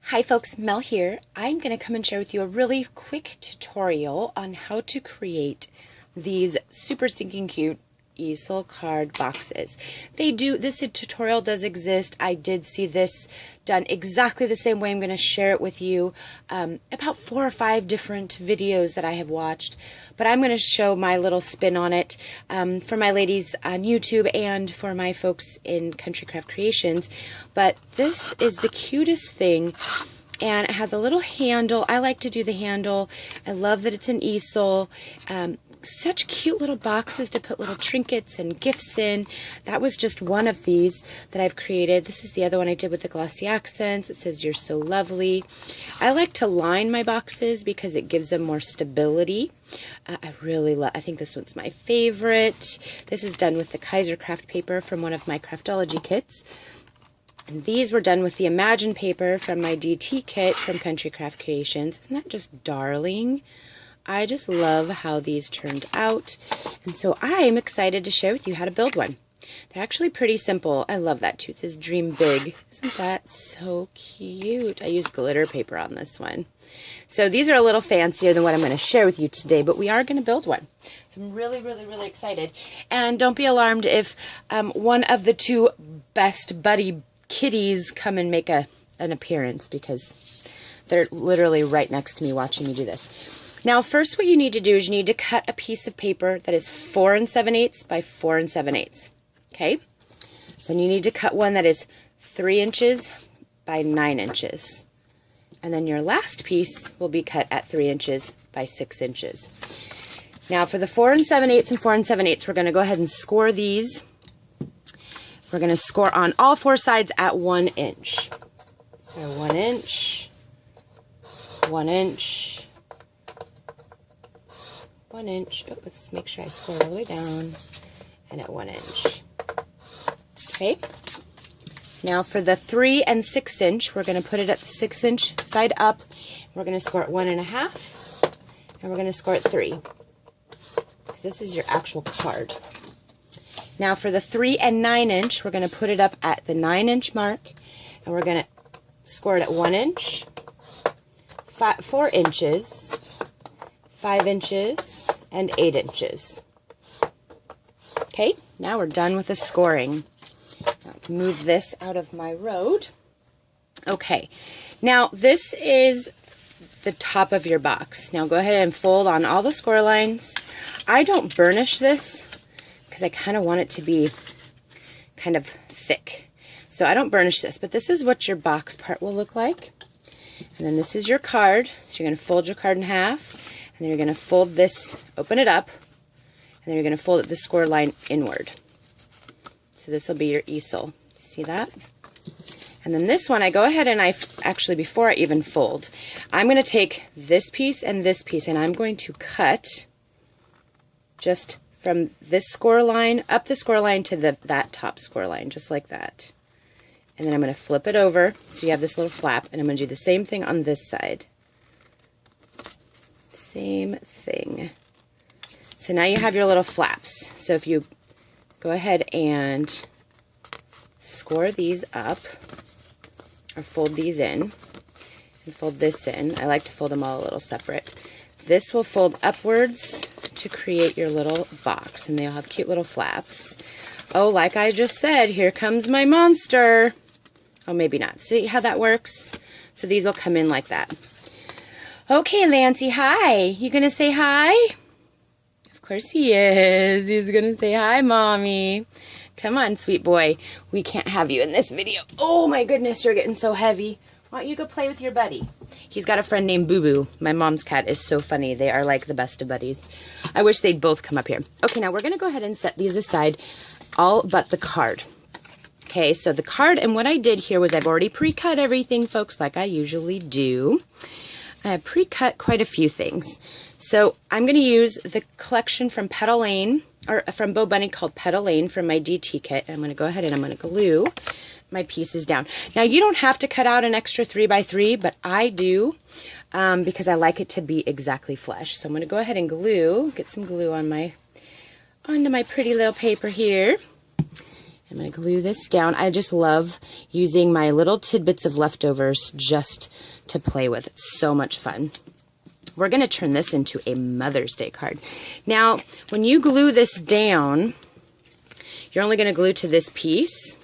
Hi folks, Mel here. I'm going to come and share with you a really quick tutorial on how to create these super stinking cute easel card boxes. This tutorial does exist. I did see this done exactly the same way. I'm going to share it with you. About 4 or 5 different videos that I have watched, but I'm going to show my little spin on it for my ladies on YouTube and for my folks in Country Craft Creations. But this is the cutest thing. And it has a little handle. I like to do the handle. I love that it's an easel. Such cute little boxes to put little trinkets and gifts in. That was just one of these that I've created. This is the other one I did with the glossy accents. It says, "You're so lovely." I like to line my boxes because it gives them more stability. I think this one's my favorite. This is done with the Kaiser craft paper from one of my craftology kits. And these were done with the Imagine paper from my DT kit from Country Craft Creations. Isn't that just darling? I just love how these turned out. And so I'm excited to share with you how to build one. They're actually pretty simple. I love that too. It says "Dream Big." Isn't that so cute? I used glitter paper on this one. So these are a little fancier than what I'm going to share with you today, but we are going to build one. So I'm really, really, really excited. And don't be alarmed if one of the 2 best buddy kitties come and make an appearance, because they're literally right next to me watching me do this. Now, first what you need to do is you need to cut a piece of paper that is 4 7/8 by 4 7/8. Okay? Then you need to cut one that is 3 inches by 9 inches. And then your last piece will be cut at 3 inches by 6 inches. Now for the 4 7/8 and 4 7/8, we're going to go ahead and score these. We're going to score on all 4 sides at 1 inch. So 1 inch, 1 inch, 1 inch. Oh, let's make sure I score all the way down, and at 1 inch. Okay. Now for the 3 and 6 inch, we're going to put it at the 6 inch side up. We're going to score at 1 1/2, and we're going to score at 3. Because this is your actual card. Now for the 3 and 9 inch, we're going to put it up at the 9 inch mark, and we're going to score it at 1 inch, 4 inches, 5 inches, and 8 inches. Okay, now we're done with the scoring. Now I can move this out of my road. Okay, now this is the top of your box. Now go ahead and fold on all the score lines. I don't burnish this, because I kind of want it to be kind of thick. So I don't burnish this, but this is what your box part will look like. And then this is your card. So you're going to fold your card in half, and then you're going to fold this, open it up, and then you're going to fold it the score line inward. So this will be your easel. You see that? And then this one, I go ahead and actually, before I even fold, I'm going to take this piece, and I'm going to cut just from this score line, up the score line to that top score line, just like that. And then I'm going to flip it over, so you have this little flap, and I'm going to do the same thing on this side. Same thing. So now you have your little flaps. So if you go ahead and score these up, or fold these in, and fold this in. I like to fold them all a little separate. This will fold upwards to create your little box, and they'll have cute little flaps. Oh, like I just said, here comes my monster. Oh, maybe not. See how that works? So these will come in like that. Okay, Lancey, hi. You gonna say hi? Of course he is. He's gonna say hi, Mommy. Come on, sweet boy. We can't have you in this video. Oh my goodness, you're getting so heavy. Why don't you go play with your buddy? He's got a friend named Boo Boo. My mom's cat is so funny. They are like the best of buddies. I wish they'd both come up here. Okay, now we're going to go ahead and set these aside, all but the card. Okay, so the card, and what I did here was I've already pre-cut everything, folks, like I usually do. I have pre-cut quite a few things. So I'm going to use the collection from Petal Lane, or from Bo Bunny, called Petal Lane from my DT kit. I'm going to go ahead and I'm going to glue my pieces down. Now you don't have to cut out an extra 3 by 3, but I do because I like it to be exactly flush. So I'm going to go ahead and glue, get some glue on onto my pretty little paper here. I'm going to glue this down. I just love using my little tidbits of leftovers just to play with. It's so much fun. We're going to turn this into a Mother's Day card. Now, when you glue this down, you're only going to glue to this piece.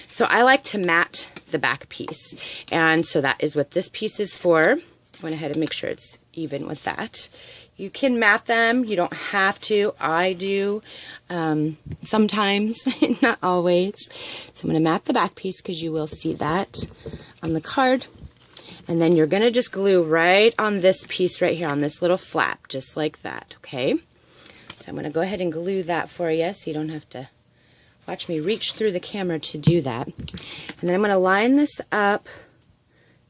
So I like to mat the back piece. And so that is what this piece is for. I went ahead and make sure it's even with that. You can mat them. You don't have to. I do sometimes, not always. So I'm going to mat the back piece because you will see that on the card. And then you're going to just glue right on this piece right here, on this little flap, just like that, okay? So I'm going to go ahead and glue that for you so you don't have to watch me reach through the camera to do that. And then I'm going to line this up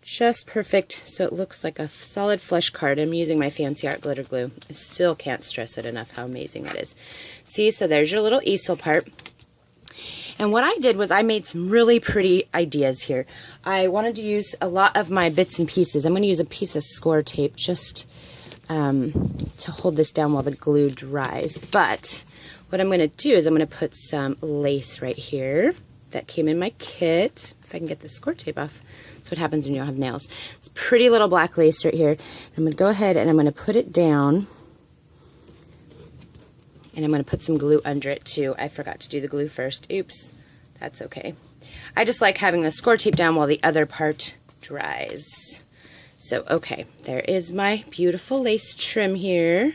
just perfect so it looks like a solid flesh card. I'm using my Fancy Art glitter glue. I still can't stress it enough how amazing that is. See, so there's your little easel part. And what I did was I made some really pretty ideas here. I wanted to use a lot of my bits and pieces. I'm going to use a piece of score tape just to hold this down while the glue dries. But what I'm going to do is I'm going to put some lace right here that came in my kit. If I can get the score tape off. That's what happens when you don't have nails. It's pretty little black lace right here. I'm going to go ahead and I'm going to put it down. And I'm going to put some glue under it too. I forgot to do the glue first. Oops. That's okay. I just like having the score tape down while the other part dries. So, okay. There is my beautiful lace trim here.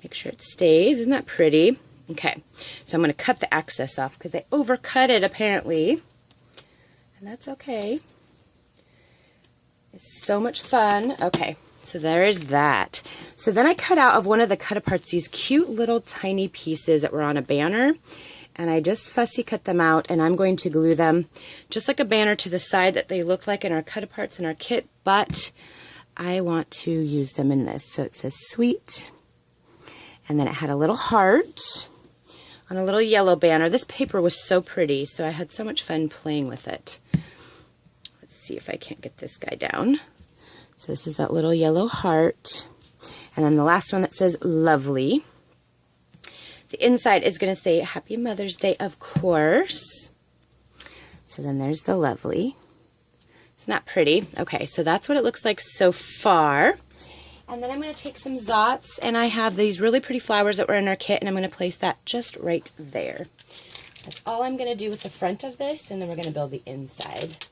Make sure it stays. Isn't that pretty? Okay. So I'm going to cut the excess off because I overcut it apparently. And that's okay. It's so much fun. Okay. So there is that. So then I cut out of one of the cut-aparts these cute little tiny pieces that were on a banner. And I just fussy cut them out, and I'm going to glue them just like a banner to the side that they look like in our cut-aparts in our kit, but I want to use them in this. So it says sweet, and then it had a little heart on a little yellow banner. This paper was so pretty, so I had so much fun playing with it. Let's see if I can't get this guy down. So this is that little yellow heart. And then the last one that says lovely. The inside is going to say Happy Mother's Day, of course. So then there's the lovely. Isn't that pretty? Okay, so that's what it looks like so far. And then I'm going to take some Zots, and I have these really pretty flowers that were in our kit, and I'm going to place that just right there. That's all I'm going to do with the front of this, and then we're going to build the inside.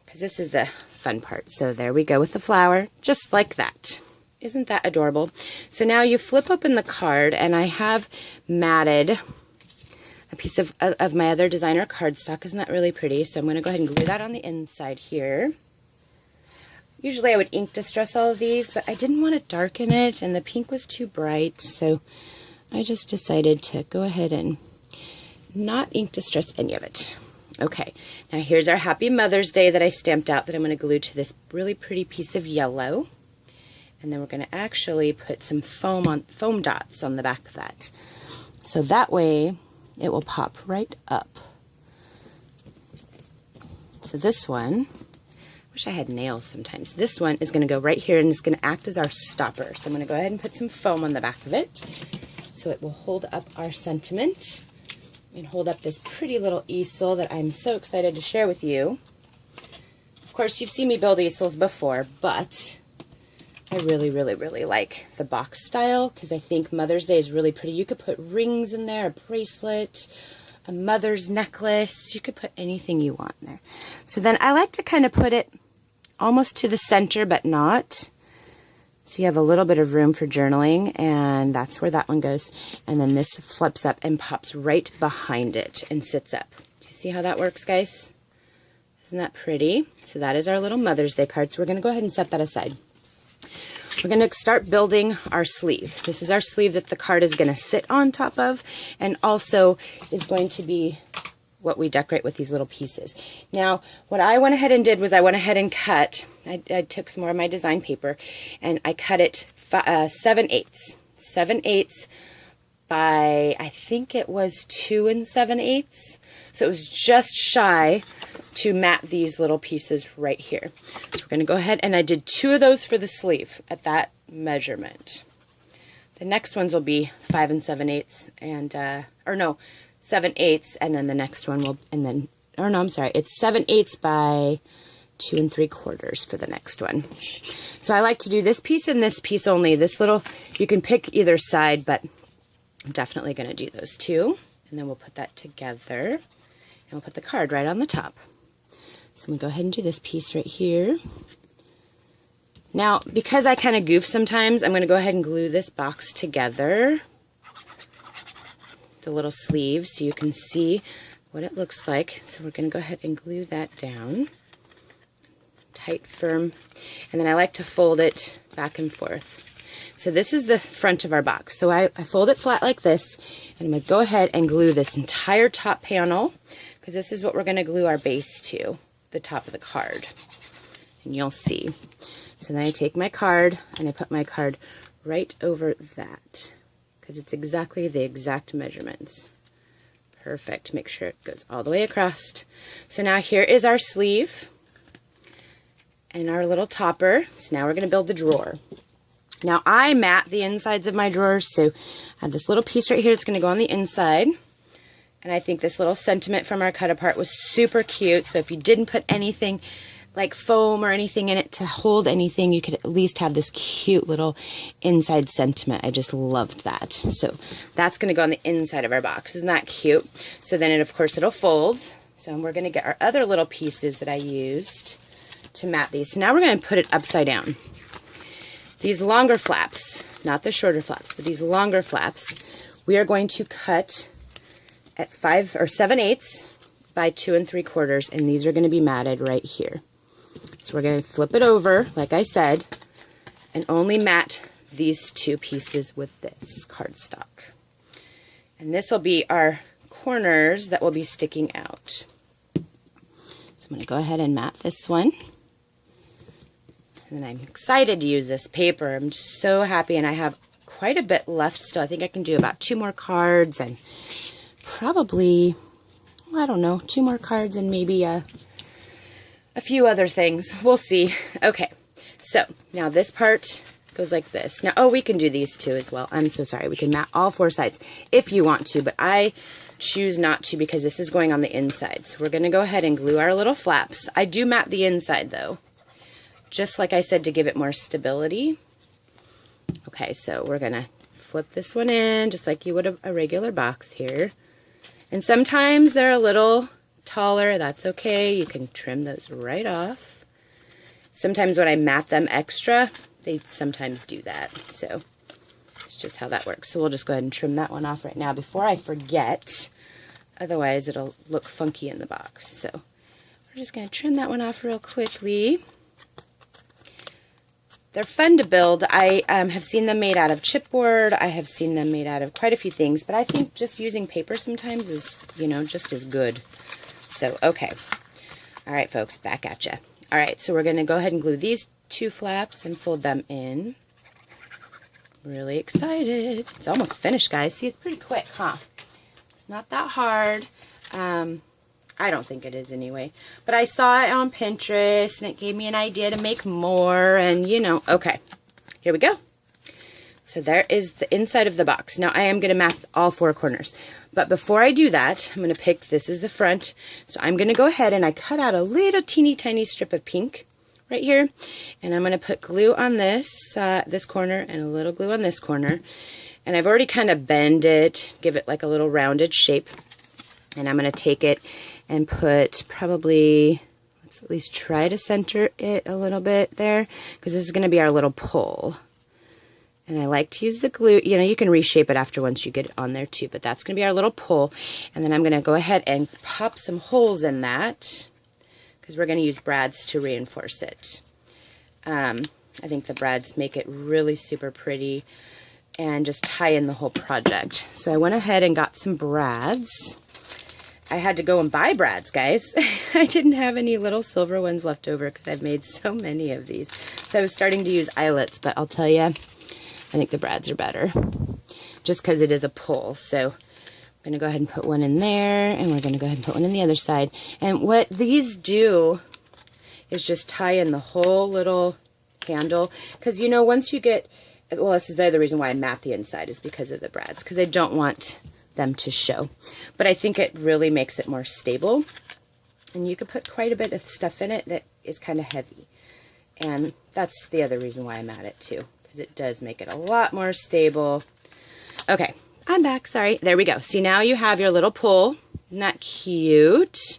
Because this is the fun part. So there we go with the flower, just like that. Isn't that adorable? So now you flip open the card, and I have matted a piece of my other designer cardstock. Isn't that really pretty? So I'm going to go ahead and glue that on the inside here. Usually I would ink distress all of these, but I didn't want to darken it, and the pink was too bright, so I just decided to go ahead and not ink distress any of it. Okay, now here's our Happy Mother's Day that I stamped out that I'm going to glue to this really pretty piece of yellow. And then we're going to actually put some foam dots on the back of that. So that way it will pop right up. So this one, I wish I had nails sometimes. This one is going to go right here, and it's going to act as our stopper. So I'm going to go ahead and put some foam on the back of it so it will hold up our sentiment and hold up this pretty little easel that I'm so excited to share with you. Of course, you've seen me build easels before, but I really, really, really like the box style because I think Mother's Day is really pretty. You could put rings in there, a bracelet, a mother's necklace. You could put anything you want in there. So then I like to kind of put it almost to the center, but not. So you have a little bit of room for journaling, and that's where that one goes. And then this flips up and pops right behind it and sits up. Do you see how that works, guys? Isn't that pretty? So that is our little Mother's Day card. So we're going to go ahead and set that aside. We're going to start building our sleeve. This is our sleeve that the card is going to sit on top of, and also is going to be what we decorate with these little pieces. Now, what I went ahead and did was I went ahead and cut, I took some more of my design paper, and I cut it 7/8. 7/8 by, I think it was 2 7/8. So it was just shy to mat these little pieces right here. So we're going to go ahead, and I did 2 of those for the sleeve at that measurement. The next ones will be 5 7/8 and, or no, 7/8, and then the next one will, and then, or no, I'm sorry, it's 7/8 by 2 3/4 for the next one. So I like to do this piece and this piece only. This little, you can pick either side, but I'm definitely going to do those two. And then we'll put that together, and we'll put the card right on the top. So I'm going to go ahead and do this piece right here. Now, because I kind of goof sometimes, I'm going to go ahead and glue this box together, the little sleeve, so you can see what it looks like. So we're going to go ahead and glue that down. Tight, firm. And then I like to fold it back and forth. So this is the front of our box. So I fold it flat like this, and I'm going to go ahead and glue this entire top panel, because this is what we're going to glue our base to, the top of the card. And you'll see. So then I take my card, and I put my card right over that, because it's exactly the exact measurements. Perfect. Make sure it goes all the way across. So now here is our sleeve and our little topper. So now we're going to build the drawer. Now I mat the insides of my drawers, so I have this little piece right here that's going to go on the inside. And I think this little sentiment from our cut apart was super cute. So if you didn't put anything like foam or anything in it to hold anything, you could at least have this cute little inside sentiment. I just loved that. So that's going to go on the inside of our box. Isn't that cute? So then of course it'll fold. So we're going to get our other little pieces that I used to mat these. So now we're going to put it upside down. These longer flaps, not the shorter flaps, but these longer flaps, we are going to cut at 5 or 7/8 by 2 3/4, and these are going to be matted right here. So we're going to flip it over, like I said, and only mat these two pieces with this cardstock. And this will be our corners that will be sticking out. So I'm going to go ahead and mat this one. And then I'm excited to use this paper. I'm just so happy, and I have quite a bit left still. I think I can do about 2 more cards and probably, I don't know, 2 more cards and maybe a few other things. We'll see. Okay, so now this part goes like this. Now, oh, we can do these two as well. I'm so sorry. We can mat all 4 sides if you want to, but I choose not to because this is going on the inside. So we're going to go ahead and glue our little flaps. I do mat the inside though, just like I said, to give it more stability. Okay, so we're going to flip this one in just like you would a regular box here. And sometimes they're a little taller. That's okay. You can trim those right off. Sometimes when I mat them extra, they sometimes do that. So it's just how that works. So we'll just go ahead and trim that one off right now before I forget. Otherwise, it'll look funky in the box. So we're just going to trim that one off real quickly. They're fun to build. I have seen them made out of chipboard. I have seen them made out of quite a few things, but I think just using paper sometimes is, you know, just as good. So, okay. All right, folks, back at you. All right, so we're going to go ahead and glue these 2 flaps and fold them in. Really excited. It's almost finished, guys. See, it's pretty quick, huh? It's not that hard. I don't think it is anyway. But I saw it on Pinterest, and it gave me an idea to make more, and you know, okay. Here we go. So there is the inside of the box. Now I am going to mat all 4 corners. But before I do that, I'm going to pick, this is the front. So I'm going to go ahead and I cut out a little teeny tiny strip of pink right here. And I'm going to put glue on this, this corner, and a little glue on this corner. And I've already kind of bend it, give it like a little rounded shape. And I'm going to take it and put probably, let's at least try to center it a little bit there, because this is going to be our little pull. And I like to use the glue, you know, you can reshape it after once you get it on there too, but that's going to be our little pull. And then I'm going to go ahead and pop some holes in that, because we're going to use brads to reinforce it. I think the brads make it really super pretty and just tie in the whole project. So I went ahead and got some brads. I had to go and buy brads, guys. I didn't have any little silver ones left over because I've made so many of these. So I was starting to use eyelets, but I'll tell you, I think the brads are better just because it is a pull. So I'm going to go ahead and put one in there, and we're going to go ahead and put one in the other side. And what these do is just tie in the whole little handle, because, you know, once you get, well, this is the other reason why I mat the inside, is because of the brads, because I don't want them to show. But I think it really makes it more stable. And you could put quite a bit of stuff in it that is kind of heavy. And that's the other reason why I'm at it too, because it does make it a lot more stable. Okay, I'm back, sorry. There we go. See, now you have your little pull. Isn't that cute?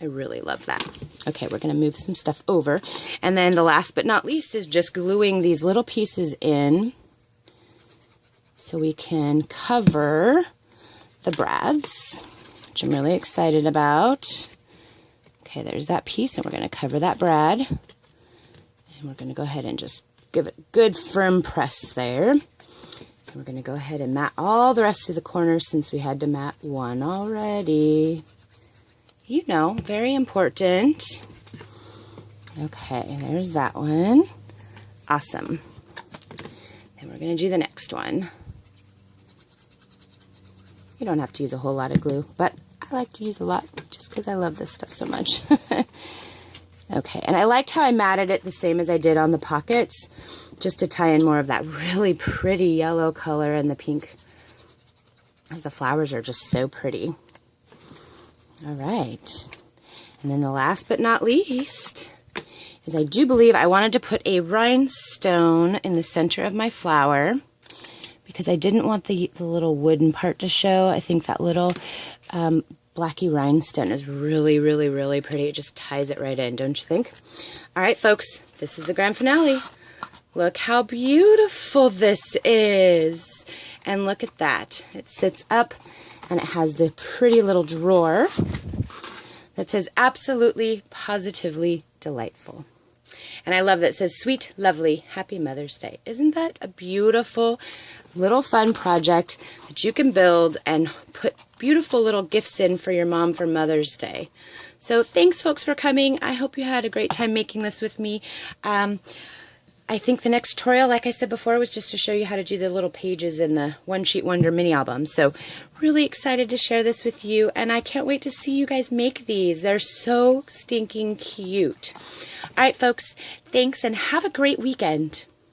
I really love that. Okay, we're going to move some stuff over. And then the last but not least is just gluing these little pieces in so we can cover the brads, which I'm really excited about. Okay, there's that piece, and we're going to cover that brad. And we're going to go ahead and just give it a good firm press there. And we're going to go ahead and mat all the rest of the corners since we had to mat one already. You know, very important. Okay, there's that one. Awesome. And we're going to do the next one. You don't have to use a whole lot of glue, but I like to use a lot just because I love this stuff so much. Okay, and I liked how I matted it the same as I did on the pockets, just to tie in more of that really pretty yellow color and the pink, as the flowers are just so pretty. All right, and then the last but not least is I do believe I wanted to put a rhinestone in the center of my flower because I didn't want the little wooden part to show. I think that little blacky rhinestone is really, really, really pretty. It just ties it right in, don't you think? All right, folks, this is the grand finale. Look how beautiful this is. And look at that. It sits up and it has the pretty little drawer that says absolutely, positively delightful. And I love that it says sweet, lovely, happy Mother's Day. Isn't that a beautiful little fun project that you can build and put beautiful little gifts in for your mom for Mother's Day? So thanks, folks, for coming. I hope you had a great time making this with me. I think the next tutorial, like I said before, was just to show you how to do the little pages in the One Sheet Wonder mini album. So really excited to share this with you, and I can't wait to see you guys make these. They're so stinking cute. All right, folks, thanks, and have a great weekend.